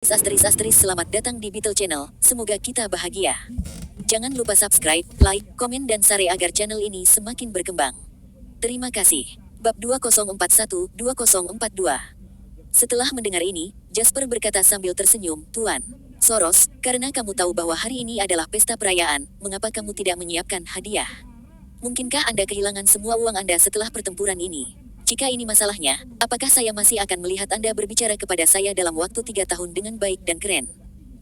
Selamat datang di Beetle Channel, semoga kita bahagia. Jangan lupa subscribe, like, komen dan share agar channel ini semakin berkembang. Terima kasih. Bab 2041-2042. Setelah mendengar ini, Jasper berkata sambil tersenyum, Tuan Soros, karena kamu tahu bahwa hari ini adalah pesta perayaan, mengapa kamu tidak menyiapkan hadiah? Mungkinkah Anda kehilangan semua uang Anda setelah pertempuran ini? Jika ini masalahnya, apakah saya masih akan melihat Anda berbicara kepada saya dalam waktu 3 tahun dengan baik dan keren?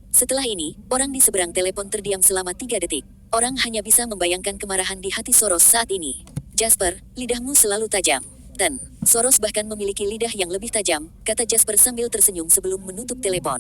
Setelah ini, orang di seberang telepon terdiam selama 3 detik. Orang hanya bisa membayangkan kemarahan di hati Soros saat ini. Jasper, lidahmu selalu tajam. Dan, Soros bahkan memiliki lidah yang lebih tajam, kata Jasper sambil tersenyum sebelum menutup telepon.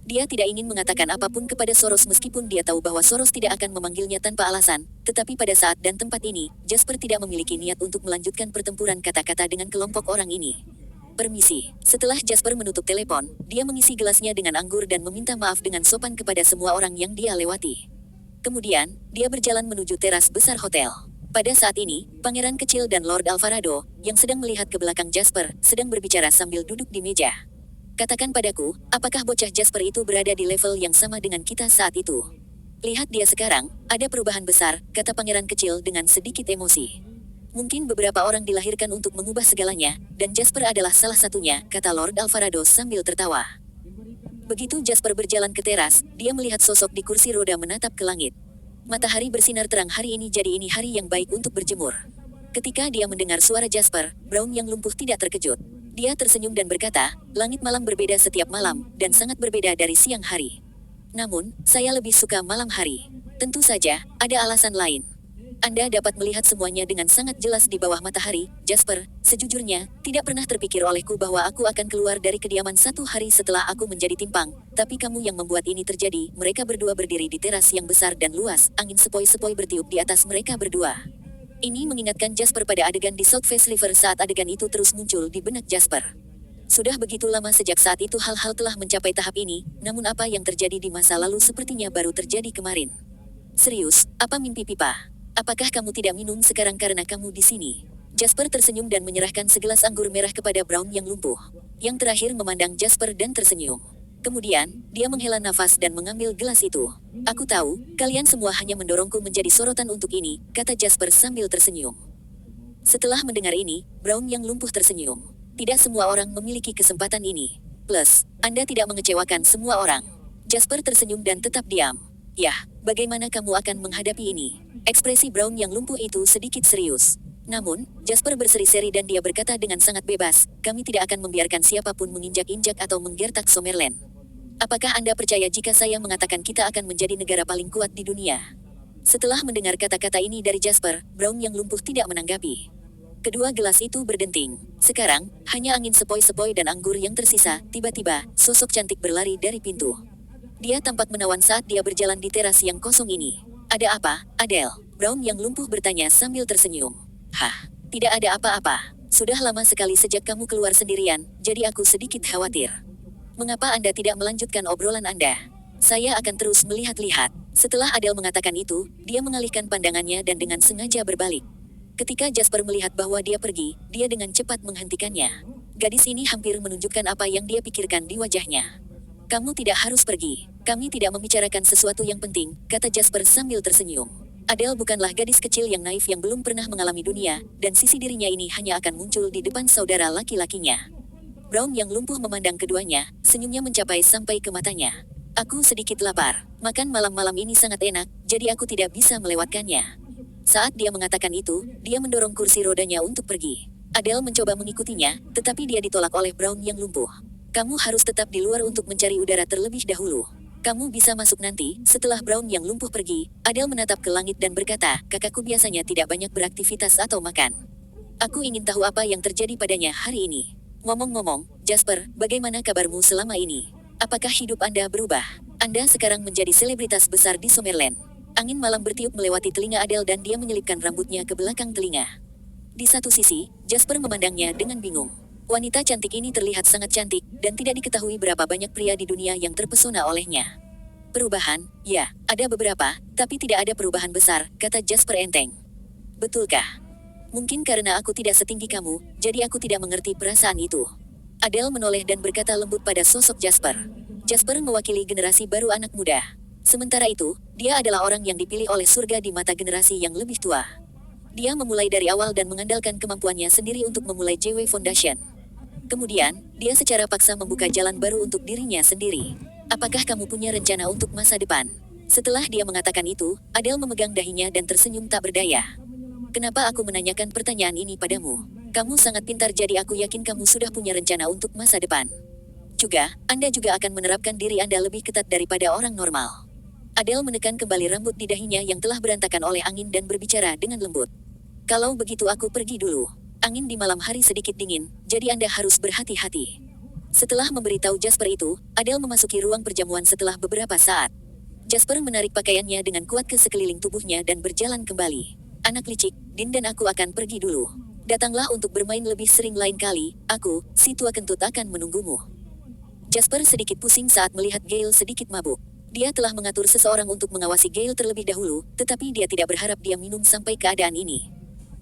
Dia tidak ingin mengatakan apapun kepada Soros meskipun dia tahu bahwa Soros tidak akan memanggilnya tanpa alasan, tetapi pada saat dan tempat ini, Jasper tidak memiliki niat untuk melanjutkan pertempuran kata-kata dengan kelompok orang ini. Permisi. Setelah Jasper menutup telepon, dia mengisi gelasnya dengan anggur dan meminta maaf dengan sopan kepada semua orang yang dia lewati. Kemudian, dia berjalan menuju teras besar hotel. Pada saat ini, Pangeran Kecil dan Lord Alvarado, yang sedang melihat ke belakang Jasper, sedang berbicara sambil duduk di meja. Katakan padaku, apakah bocah Jasper itu berada di level yang sama dengan kita saat itu? Lihat dia sekarang, ada perubahan besar, kata Pangeran Kecil dengan sedikit emosi. Mungkin beberapa orang dilahirkan untuk mengubah segalanya, dan Jasper adalah salah satunya, kata Lord Alvarado sambil tertawa. Begitu Jasper berjalan ke teras, dia melihat sosok di kursi roda menatap ke langit. Matahari bersinar terang hari ini, jadi ini hari yang baik untuk berjemur. Ketika dia mendengar suara Jasper, Brown yang lumpuh tidak terkejut. Dia tersenyum dan berkata, langit malam berbeda setiap malam, dan sangat berbeda dari siang hari. Namun, saya lebih suka malam hari. Tentu saja, ada alasan lain. Anda dapat melihat semuanya dengan sangat jelas di bawah matahari, Jasper. Sejujurnya, tidak pernah terpikir olehku bahwa aku akan keluar dari kediaman 1 hari setelah aku menjadi timpang, tapi kamu yang membuat ini terjadi. Mereka berdua berdiri di teras yang besar dan luas, angin sepoi-sepoi bertiup di atas mereka berdua. Ini mengingatkan Jasper pada adegan di South Face River saat adegan itu terus muncul di benak Jasper. Sudah begitu lama sejak saat itu hal-hal telah mencapai tahap ini, namun apa yang terjadi di masa lalu sepertinya baru terjadi kemarin. Serius, apa mimpi pipa? Apakah kamu tidak minum sekarang karena kamu di sini? Jasper tersenyum dan menyerahkan segelas anggur merah kepada Brown yang lumpuh. Yang terakhir memandang Jasper dan tersenyum. Kemudian, dia menghela nafas dan mengambil gelas itu. Aku tahu, kalian semua hanya mendorongku menjadi sorotan untuk ini, kata Jasper sambil tersenyum. Setelah mendengar ini, Brown yang lumpuh tersenyum. Tidak semua orang memiliki kesempatan ini. Plus, Anda tidak mengecewakan semua orang. Jasper tersenyum dan tetap diam. Yah, bagaimana kamu akan menghadapi ini? Ekspresi Brown yang lumpuh itu sedikit serius. Namun, Jasper berseri-seri dan dia berkata dengan sangat bebas, kami tidak akan membiarkan siapapun menginjak-injak atau menggertak Summerland. Apakah Anda percaya jika saya mengatakan kita akan menjadi negara paling kuat di dunia? Setelah mendengar kata-kata ini dari Jasper, Brown yang lumpuh tidak menanggapi. Kedua gelas itu berdenting. Sekarang, hanya angin sepoi-sepoi dan anggur yang tersisa. Tiba-tiba, sosok cantik berlari dari pintu. Dia tampak menawan saat dia berjalan di teras yang kosong ini. Ada apa, Adele? Brown yang lumpuh bertanya sambil tersenyum. Hah, tidak ada apa-apa. Sudah lama sekali sejak kamu keluar sendirian, jadi aku sedikit khawatir. Mengapa Anda tidak melanjutkan obrolan Anda? Saya akan terus melihat-lihat. Setelah Adele mengatakan itu, dia mengalihkan pandangannya dan dengan sengaja berbalik. Ketika Jasper melihat bahwa dia pergi, dia dengan cepat menghentikannya. Gadis ini hampir menunjukkan apa yang dia pikirkan di wajahnya. Kamu tidak harus pergi. Kami tidak membicarakan sesuatu yang penting, kata Jasper sambil tersenyum. Adele bukanlah gadis kecil yang naif yang belum pernah mengalami dunia, dan sisi dirinya ini hanya akan muncul di depan saudara laki-lakinya. Brown yang lumpuh memandang keduanya, senyumnya mencapai sampai ke matanya. Aku sedikit lapar. Makan malam-malam ini sangat enak, jadi aku tidak bisa melewatkannya. Saat dia mengatakan itu, dia mendorong kursi rodanya untuk pergi. Adele mencoba mengikutinya, tetapi dia ditolak oleh Brown yang lumpuh. Kamu harus tetap di luar untuk mencari udara terlebih dahulu. Kamu bisa masuk nanti, setelah Brown yang lumpuh pergi. Adele menatap ke langit dan berkata, kakakku biasanya tidak banyak beraktivitas atau makan. Aku ingin tahu apa yang terjadi padanya hari ini. Ngomong-ngomong, Jasper, bagaimana kabarmu selama ini? Apakah hidup Anda berubah? Anda sekarang menjadi selebritas besar di Summerland. Angin malam bertiup melewati telinga Adele dan dia menyelipkan rambutnya ke belakang telinga. Di satu sisi, Jasper memandangnya dengan bingung. Wanita cantik ini terlihat sangat cantik, dan tidak diketahui berapa banyak pria di dunia yang terpesona olehnya. Perubahan, ya, ada beberapa, tapi tidak ada perubahan besar, kata Jasper enteng. Betulkah? Mungkin karena aku tidak setinggi kamu, jadi aku tidak mengerti perasaan itu. Adele menoleh dan berkata lembut pada sosok Jasper. Jasper mewakili generasi baru anak muda. Sementara itu, dia adalah orang yang dipilih oleh surga di mata generasi yang lebih tua. Dia memulai dari awal dan mengandalkan kemampuannya sendiri untuk memulai JW Foundation. Kemudian, dia secara paksa membuka jalan baru untuk dirinya sendiri. Apakah kamu punya rencana untuk masa depan? Setelah dia mengatakan itu, Adele memegang dahinya dan tersenyum tak berdaya. Kenapa aku menanyakan pertanyaan ini padamu? Kamu sangat pintar, jadi aku yakin kamu sudah punya rencana untuk masa depan. Juga, Anda juga akan menerapkan diri Anda lebih ketat daripada orang normal. Adele menekan kembali rambut di dahinya yang telah berantakan oleh angin dan berbicara dengan lembut. Kalau begitu aku pergi dulu. Angin di malam hari sedikit dingin, jadi Anda harus berhati-hati. Setelah memberitahu Jasper itu, Adele memasuki ruang perjamuan setelah beberapa saat. Jasper menarik pakaiannya dengan kuat ke sekeliling tubuhnya dan berjalan kembali. Anak licik, Dean dan aku akan pergi dulu. Datanglah untuk bermain lebih sering lain kali, aku, si tua kentut akan menunggumu. Jasper sedikit pusing saat melihat Gale sedikit mabuk. Dia telah mengatur seseorang untuk mengawasi Gale terlebih dahulu, tetapi dia tidak berharap dia minum sampai keadaan ini.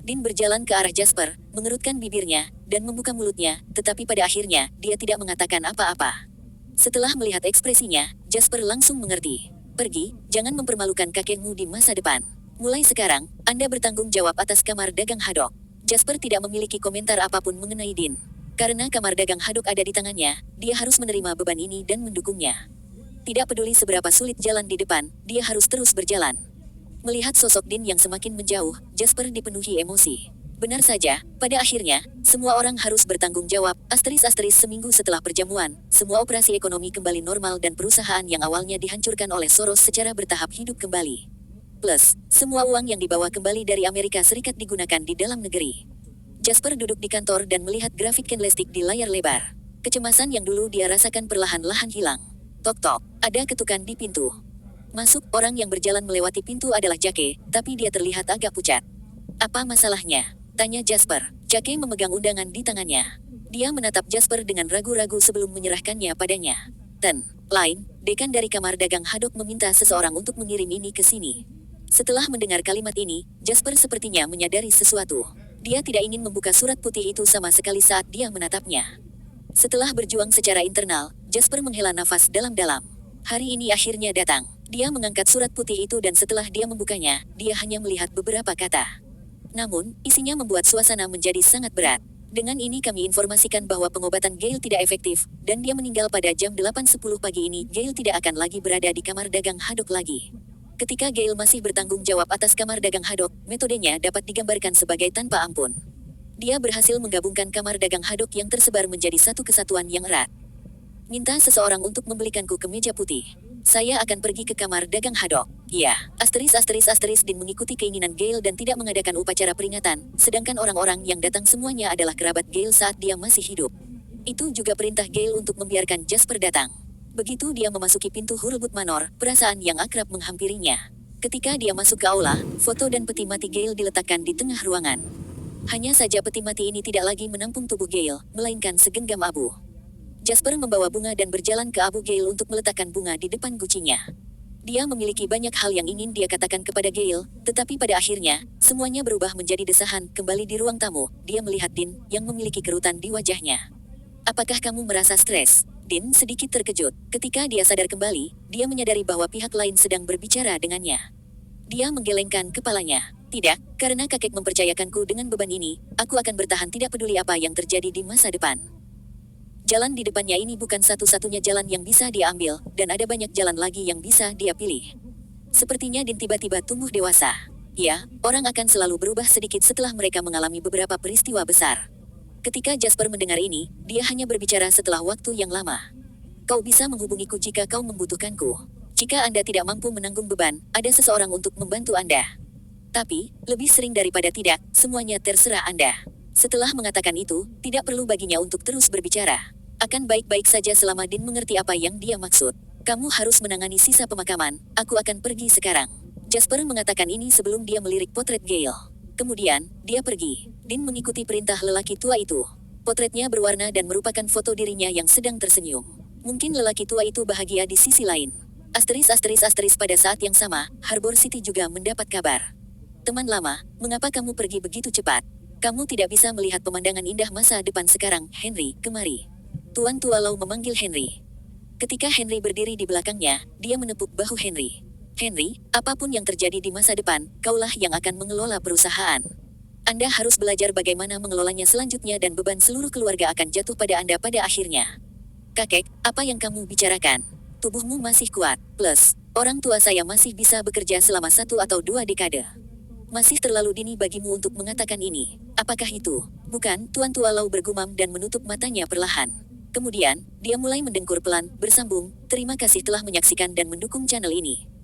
Dean berjalan ke arah Jasper, mengerutkan bibirnya, dan membuka mulutnya, tetapi pada akhirnya, dia tidak mengatakan apa-apa. Setelah melihat ekspresinya, Jasper langsung mengerti. Pergi, jangan mempermalukan kakekmu di masa depan. Mulai sekarang, Anda bertanggung jawab atas kamar dagang Haddock. Jasper tidak memiliki komentar apapun mengenai Dean. Karena kamar dagang Haddock ada di tangannya, dia harus menerima beban ini dan mendukungnya. Tidak peduli seberapa sulit jalan di depan, dia harus terus berjalan. Melihat sosok Dean yang semakin menjauh, Jasper dipenuhi emosi. Benar saja, pada akhirnya, semua orang harus bertanggung jawab. Seminggu setelah perjamuan, semua operasi ekonomi kembali normal dan perusahaan yang awalnya dihancurkan oleh Soros secara bertahap hidup kembali. Plus, semua uang yang dibawa kembali dari Amerika Serikat digunakan di dalam negeri. Jasper duduk di kantor dan melihat grafik candlestick di layar lebar. Kecemasan yang dulu dia rasakan perlahan-lahan hilang. Tok-tok, ada ketukan di pintu. Masuk, orang yang berjalan melewati pintu adalah Jake, tapi dia terlihat agak pucat. Apa masalahnya? Tanya Jasper. Jake memegang undangan di tangannya. Dia menatap Jasper dengan ragu-ragu sebelum menyerahkannya padanya. Lain, dekan dari kamar dagang Haddock meminta seseorang untuk mengirim ini ke sini. Setelah mendengar kalimat ini, Jasper sepertinya menyadari sesuatu. Dia tidak ingin membuka surat putih itu sama sekali saat dia menatapnya. Setelah berjuang secara internal, Jasper menghela nafas dalam-dalam. Hari ini akhirnya datang. Dia mengangkat surat putih itu dan setelah dia membukanya, dia hanya melihat beberapa kata. Namun, isinya membuat suasana menjadi sangat berat. Dengan ini kami informasikan bahwa pengobatan Gale tidak efektif, dan dia meninggal pada jam 8.10 pagi ini. Gale tidak akan lagi berada di kamar dagang Haddock lagi. Ketika Gale masih bertanggung jawab atas kamar dagang Haddock, metodenya dapat digambarkan sebagai tanpa ampun. Dia berhasil menggabungkan kamar dagang Haddock yang tersebar menjadi satu kesatuan yang erat. Minta seseorang untuk membelikanku kemeja putih. Saya akan pergi ke kamar dagang Haddock. Iya, Dean mengikuti keinginan Gale dan tidak mengadakan upacara peringatan, sedangkan orang-orang yang datang semuanya adalah kerabat Gale saat dia masih hidup. Itu juga perintah Gale untuk membiarkan Jasper datang. Begitu dia memasuki pintu Hurlbut Manor, perasaan yang akrab menghampirinya. Ketika dia masuk ke aula, foto dan peti mati Gale diletakkan di tengah ruangan. Hanya saja peti mati ini tidak lagi menampung tubuh Gale, melainkan segenggam abu. Jasper membawa bunga dan berjalan ke abu Gale untuk meletakkan bunga di depan gucinya. Dia memiliki banyak hal yang ingin dia katakan kepada Gale, tetapi pada akhirnya, semuanya berubah menjadi desahan. Kembali di ruang tamu, dia melihat Dean, yang memiliki kerutan di wajahnya. Apakah kamu merasa stres? Dean sedikit terkejut. Ketika dia sadar kembali, dia menyadari bahwa pihak lain sedang berbicara dengannya. Dia menggelengkan kepalanya. Tidak, karena kakek mempercayakanku dengan beban ini, aku akan bertahan tidak peduli apa yang terjadi di masa depan. Jalan di depannya ini bukan satu-satunya jalan yang bisa dia ambil, dan ada banyak jalan lagi yang bisa dia pilih. Sepertinya Dean tiba-tiba tumbuh dewasa. Ya, orang akan selalu berubah sedikit setelah mereka mengalami beberapa peristiwa besar. Ketika Jasper mendengar ini, dia hanya berbicara setelah waktu yang lama. Kau bisa menghubungiku jika kau membutuhkanku. Jika Anda tidak mampu menanggung beban, ada seseorang untuk membantu Anda. Tapi, lebih sering daripada tidak, semuanya terserah Anda. Setelah mengatakan itu, tidak perlu baginya untuk terus berbicara. Akan baik-baik saja selama Dean mengerti apa yang dia maksud. Kamu harus menangani sisa pemakaman, aku akan pergi sekarang. Jasper mengatakan ini sebelum dia melirik potret Gale. Kemudian, dia pergi. Dean mengikuti perintah lelaki tua itu. Potretnya berwarna dan merupakan foto dirinya yang sedang tersenyum. Mungkin lelaki tua itu bahagia di sisi lain. Pada saat yang sama, Harbor City juga mendapat kabar. Teman lama, mengapa kamu pergi begitu cepat? Kamu tidak bisa melihat pemandangan indah masa depan sekarang, Henry, kemari. Tuan Tua Lau memanggil Henry. Ketika Henry berdiri di belakangnya, dia menepuk bahu Henry. Henry, apapun yang terjadi di masa depan, kaulah yang akan mengelola perusahaan. Anda harus belajar bagaimana mengelolanya selanjutnya dan beban seluruh keluarga akan jatuh pada Anda pada akhirnya. Kakek, apa yang kamu bicarakan? Tubuhmu masih kuat, plus, orang tua saya masih bisa bekerja selama 1 atau 2 dekade. Masih terlalu dini bagimu untuk mengatakan ini. Apakah itu? Bukan, Tuan Tua Lau bergumam dan menutup matanya perlahan. Kemudian, dia mulai mendengkur pelan, bersambung, terima kasih telah menyaksikan dan mendukung channel ini.